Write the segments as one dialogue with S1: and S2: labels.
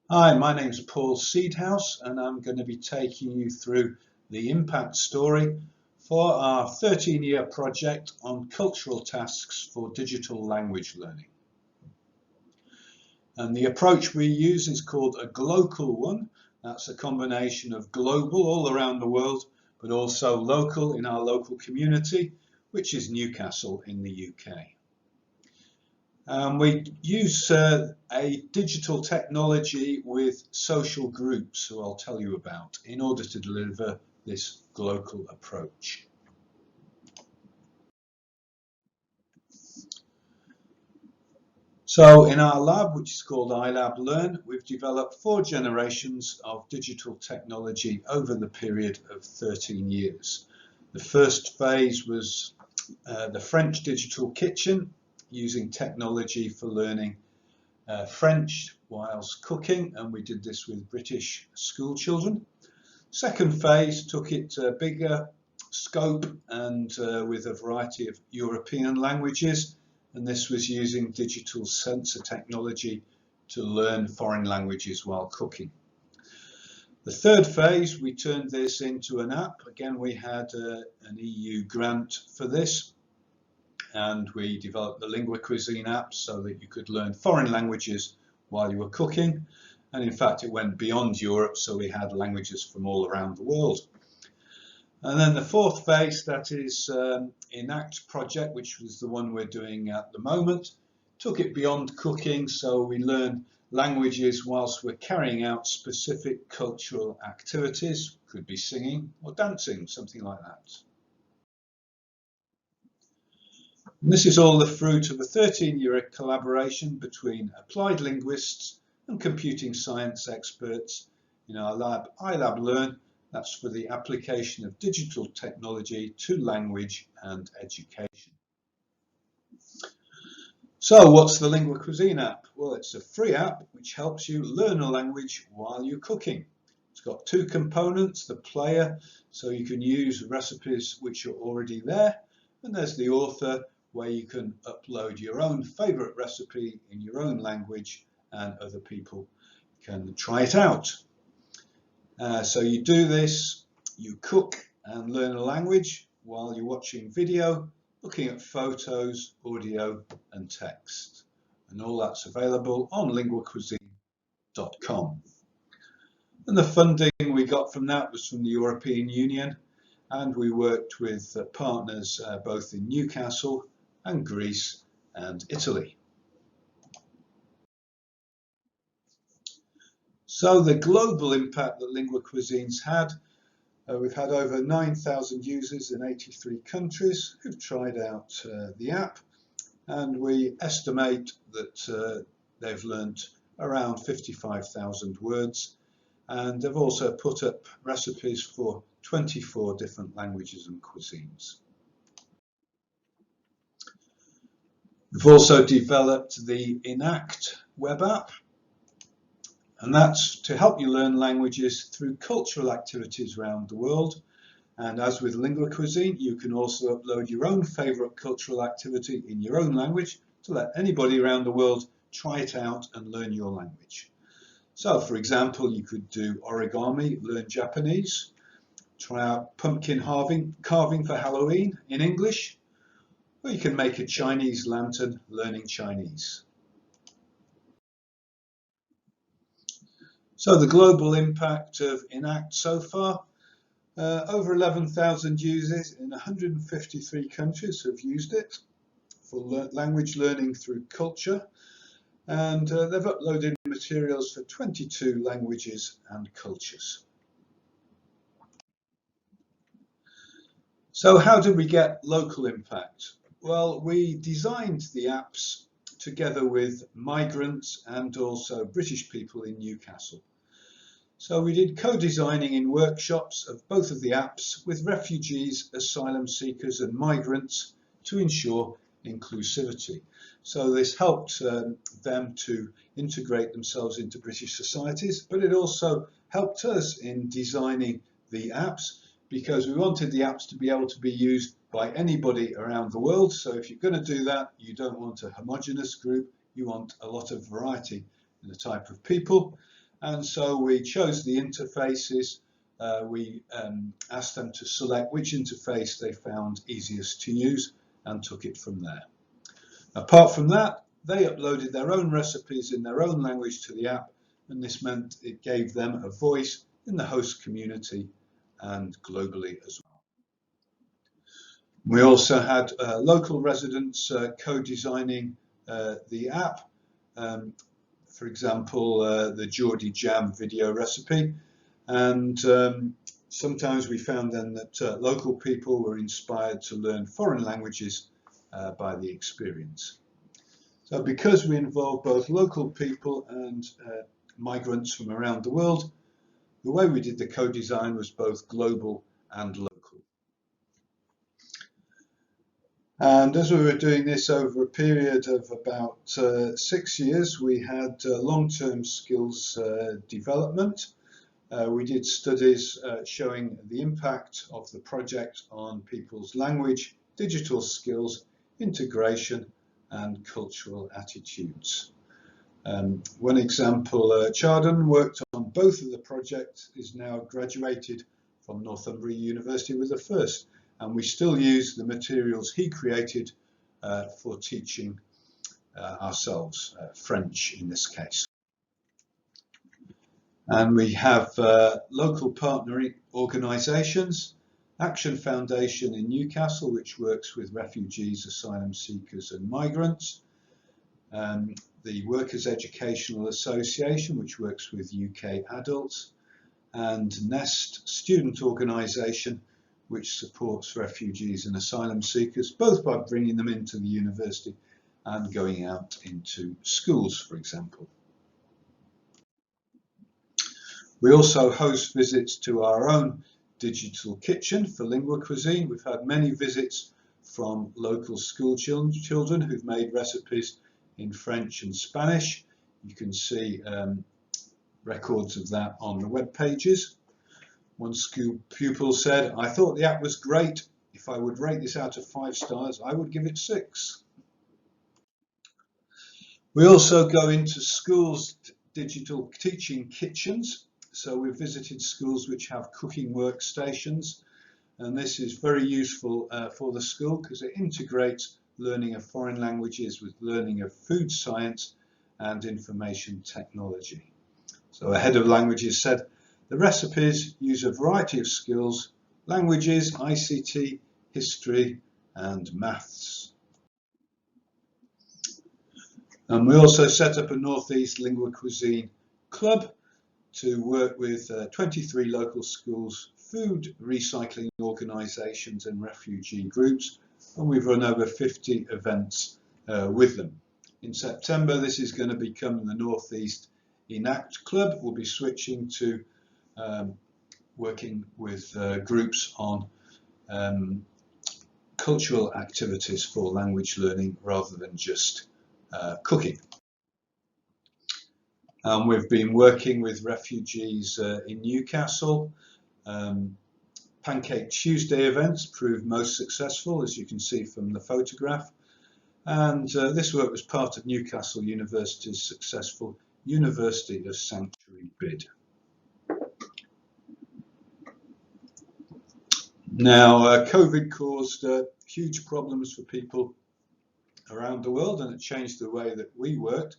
S1: Hi, my name's Paul Seedhouse and I'm going to be taking you through the impact story for our 13-year project on cultural tasks for digital language learning. And the approach we use is called a glocal one. That's a combination of global all around the world, but also local in our local community, which is Newcastle in the UK. We use a digital technology with social groups, who I'll tell you about, in order to deliver this global approach. So in our lab, which is called iLab Learn, we've developed 4 generations of digital technology over the period of 13 years. The first phase was the French digital kitchen, using technology for learning French whilst cooking, and we did this with British school children. Second phase took it to a bigger scope and with a variety of European languages, and this was using digital sensor technology to learn foreign languages while cooking. The third phase, we turned this into an app. Again, we had an EU grant for this, and we developed the Linguacuisine app so that you could learn foreign languages while you were cooking. And in fact, it went beyond Europe, so we had languages from all around the world. And then the fourth phase, that is ENACT project, which was the one we're doing at the moment, took it beyond cooking, so we learn languages whilst we're carrying out specific cultural activities. Could be singing or dancing, something like that. And this is all the fruit of a 13-year collaboration between applied linguists and computing science experts in our lab, iLab Learn. That's for the application of digital technology to language and education. So what's the Linguacuisine app? Well, it's a free app which helps you learn a language while you're cooking. It's got 2 components, the player, so you can use recipes which are already there, and there's the author, where you can upload your own favourite recipe in your own language and other people can try it out. So you do this, you cook and learn a language while you're watching video, looking at photos, audio and text. And all that's available on linguacuisine.com. And the funding we got from that was from the European Union, and we worked with partners both in Newcastle and Greece and Italy. So the global impact that Linguacuisine's had, we've had over 9,000 users in 83 countries who've tried out the app, and we estimate that they've learnt around 55,000 words, and they've also put up recipes for 24 different languages and cuisines. We've also developed the ENACT web app, and that's to help you learn languages through cultural activities around the world. And as with Linguacuisine, you can also upload your own favourite cultural activity in your own language to let anybody around the world try it out and learn your language. So, for example, you could do origami, learn Japanese, try out pumpkin carving for Halloween in English, or you can make a Chinese lantern learning Chinese. So the global impact of ENACT so far, over 11,000 users in 153 countries have used it for language learning through culture, and they've uploaded materials for 22 languages and cultures. So how did we get local impact? Well, we designed the apps together with migrants and also British people in Newcastle. So we did co-designing in workshops of both of the apps with refugees, asylum seekers and migrants to ensure inclusivity. So this helped them to integrate themselves into British societies, but it also helped us in designing the apps, because we wanted the apps to be able to be used by anybody around the world. So if you're going to do that, you don't want a homogeneous group, you want a lot of variety in the type of people. And so we chose the interfaces. We asked them to select which interface they found easiest to use and took it from there. Apart from that, they uploaded their own recipes in their own language to the app, and this meant it gave them a voice in the host community and globally as well. We also had local residents co-designing the app. For example, the Geordie Jam video recipe, and sometimes we found then that local people were inspired to learn foreign languages by the experience. So because we involve both local people and migrants from around the world, the way we did the co-design was both global and local. And as we were doing this over a period of about 6 years, we had long-term skills development. We did studies showing the impact of the project on people's language, digital skills, integration, and cultural attitudes. One example, Chardon worked on both of the projects, is now graduated from Northumbria University with a first, and we still use the materials he created for teaching ourselves, French in this case. And we have local partnering organisations, Action Foundation in Newcastle, which works with refugees, asylum seekers and migrants, the Workers' Educational Association, which works with UK adults, and Nest Student Organisation, which supports refugees and asylum seekers, both by bringing them into the university and going out into schools, for example. We also host visits to our own digital kitchen for Linguacuisine. We've had many visits from local school children who've made recipes in French and Spanish. You can see records of that on the web pages. One school pupil said, "I thought the app was great. If I would rate this out of 5 stars, I would give it 6. We also go into schools' digital teaching kitchens. So we've visited schools which have cooking workstations, and this is very useful for the school because it integrates learning of foreign languages with learning of food science and information technology. So a head of languages said, "The recipes use a variety of skills, languages, ICT, history and maths." And we also set up a Northeast Linguacuisine club to work with 23 local schools, food recycling organisations and refugee groups, and we've run over 50 events with them. In September, this is going to become the Northeast ENACT Club. We'll be switching to working with groups on cultural activities for language learning rather than just cooking. We've been working with refugees in Newcastle. Pancake Tuesday events proved most successful, as you can see from the photograph. And this work was part of Newcastle University's successful University of Sanctuary bid. Now, COVID caused huge problems for people around the world, and it changed the way that we worked.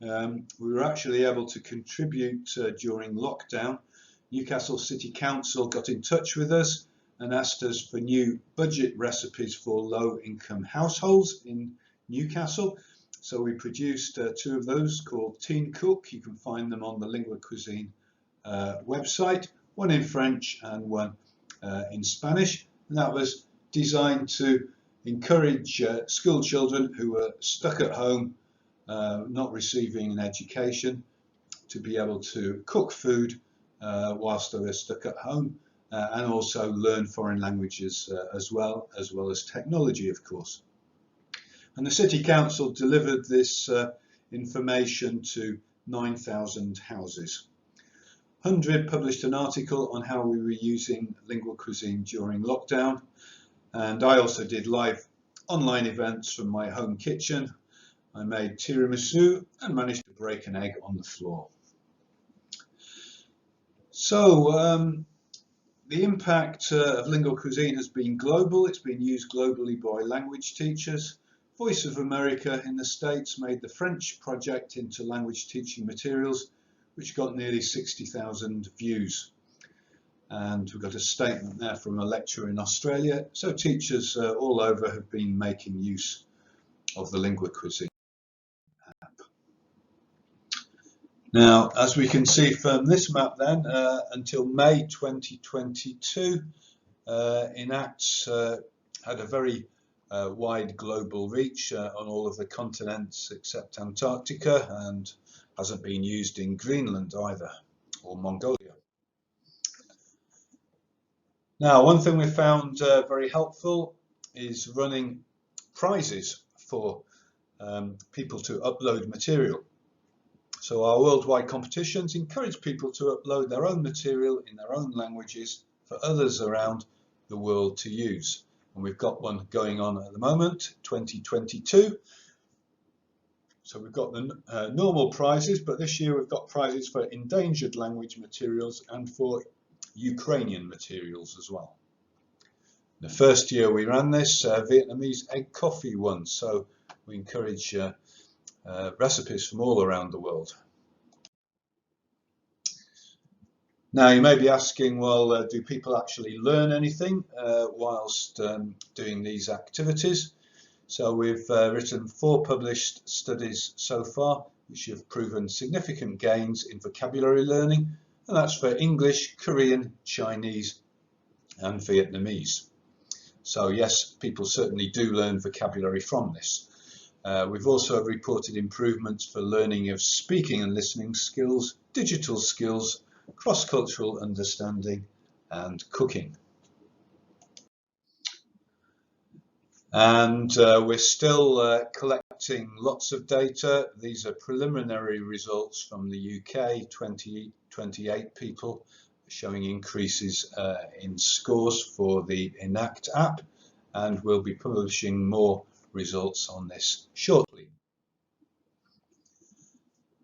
S1: We were actually able to contribute during lockdown. Newcastle City Council got in touch with us and asked us for new budget recipes for low-income households in Newcastle. So we produced 2 of those called Teen Cook. You can find them on the Linguacuisine website, one in French and one in Spanish. And that was designed to encourage school children who were stuck at home, not receiving an education, to be able to cook food whilst they were stuck at home, and also learn foreign languages as well as technology, of course. And the City Council delivered this information to 9,000 houses. 100 published an article on how we were using Linguacuisine during lockdown, and I also did live online events from my home kitchen. I made tiramisu and managed to break an egg on the floor. So the impact of Linguacuisine has been global. It's been used globally by language teachers. Voice of America in the States made the French project into language teaching materials, which got nearly 60,000 views. And we've got a statement there from a lecturer in Australia. So teachers all over have been making use of the Linguacuisine app. Now, as we can see from this map then, until May 2022, ENACT had a very wide global reach on all of the continents except Antarctica, and hasn't been used in Greenland either, or Mongolia. Now, one thing we found very helpful is running prizes for people to upload material. So our worldwide competitions encourage people to upload their own material in their own languages for others around the world to use. And we've got one going on at the moment, 2022. So we've got the normal prizes, but this year we've got prizes for endangered language materials and for Ukrainian materials as well. The first year we ran this, Vietnamese egg coffee won, so we encourage recipes from all around the world. Now you may be asking, well, do people actually learn anything whilst doing these activities? So we've written 4 published studies so far, which have proven significant gains in vocabulary learning, and that's for English, Korean, Chinese, and Vietnamese. So yes, people certainly do learn vocabulary from this. We've also reported improvements for learning of speaking and listening skills, digital skills, cross-cultural understanding, and cooking. And we're still collecting lots of data. These are preliminary results from the UK, 28 people, showing increases in scores for the ENACT app, and we'll be publishing more results on this shortly.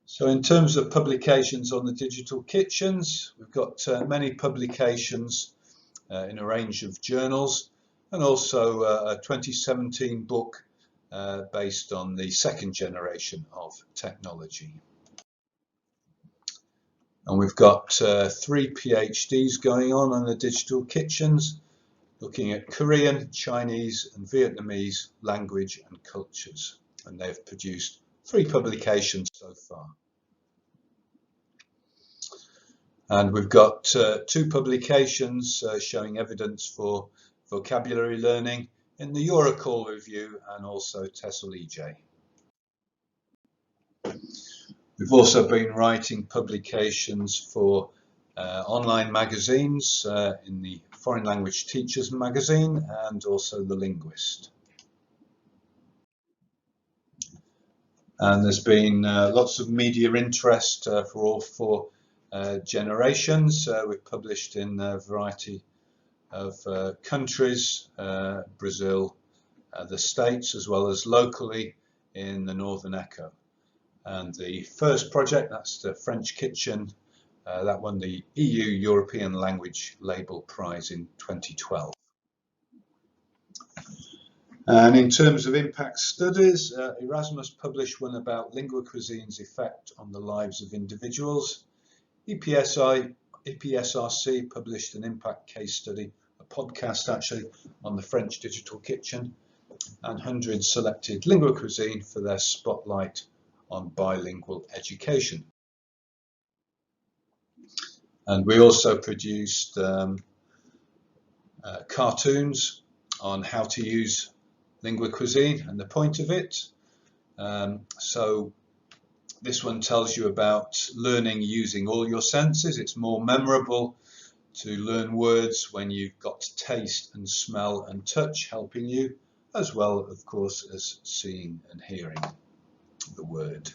S1: So in terms of publications on the digital kitchens, we've got many publications in a range of journals, and also a 2017 book based on the second generation of technology. And we've got 3 PhDs going on the digital kitchens, looking at Korean, Chinese and Vietnamese language and cultures. And they've produced 3 publications so far. And we've got 2 publications showing evidence for vocabulary learning in the Eurocall review and also TESOL-EJ. We've also been writing publications for online magazines in the Foreign Language Teachers magazine and also The Linguist. And there's been lots of media interest for all 4 generations. We've published in a variety of countries, Brazil, the States, as well as locally in the Northern Echo. And the first project, that's the French Kitchen, that won the EU European Language Label Prize in 2012. And in terms of impact studies, Erasmus published one about Linguacuisine's effect on the lives of individuals. EPSRC published an impact case study, a podcast actually, on the French digital kitchen, and 100 selected Linguacuisine for their spotlight on bilingual education. And we also produced cartoons on how to use Linguacuisine and the point of it. So this one tells you about learning using all your senses. It's more memorable to learn words when you've got taste and smell and touch helping you, as well, of course, as seeing and hearing the word.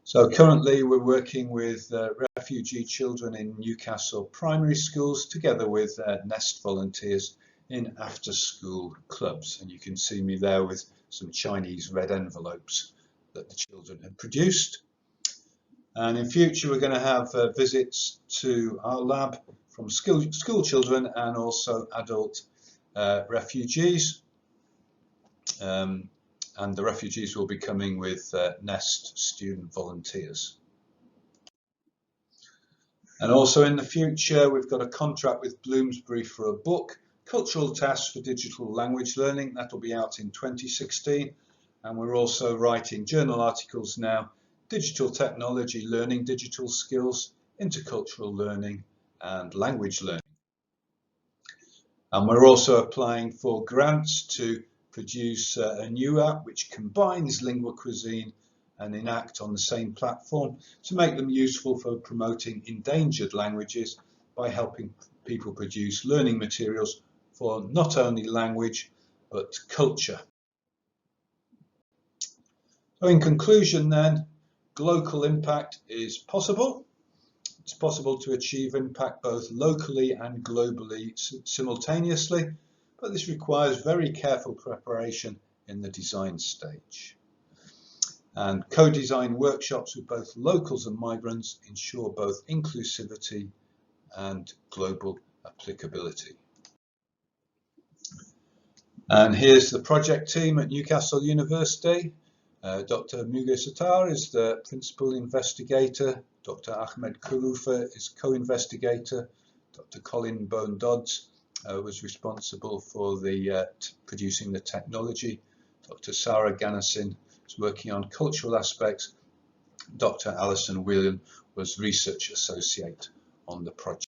S1: So currently we're working with refugee children in Newcastle primary schools together with Nest volunteers in after-school clubs. And you can see me there with some Chinese red envelopes that the children had produced. And in future, we're going to have visits to our lab from school children and also adult refugees. And the refugees will be coming with NEST student volunteers. And also in the future, we've got a contract with Bloomsbury for a book, Cultural Tasks for Digital Language Learning. That'll be out in 2016. And we're also writing journal articles now, Digital Technology Learning, Digital Skills, Intercultural Learning and Language Learning. And we're also applying for grants to produce a new app which combines Linguacuisine and ENACT on the same platform to make them useful for promoting endangered languages by helping people produce learning materials for not only language but culture. So in conclusion then, local impact is possible. It's possible to achieve impact both locally and globally simultaneously, but this requires very careful preparation in the design stage. And co-design workshops with both locals and migrants ensure both inclusivity and global applicability. And here's the project team at Newcastle University. Dr. Müge Sattar is the principal investigator. Dr. Ahmed Kulufa is co-investigator. Dr. Colin Bone-Dodds was responsible for producing the technology. Dr. Sarah Ganassin is working on cultural aspects. Dr. Alison William was research associate on the project.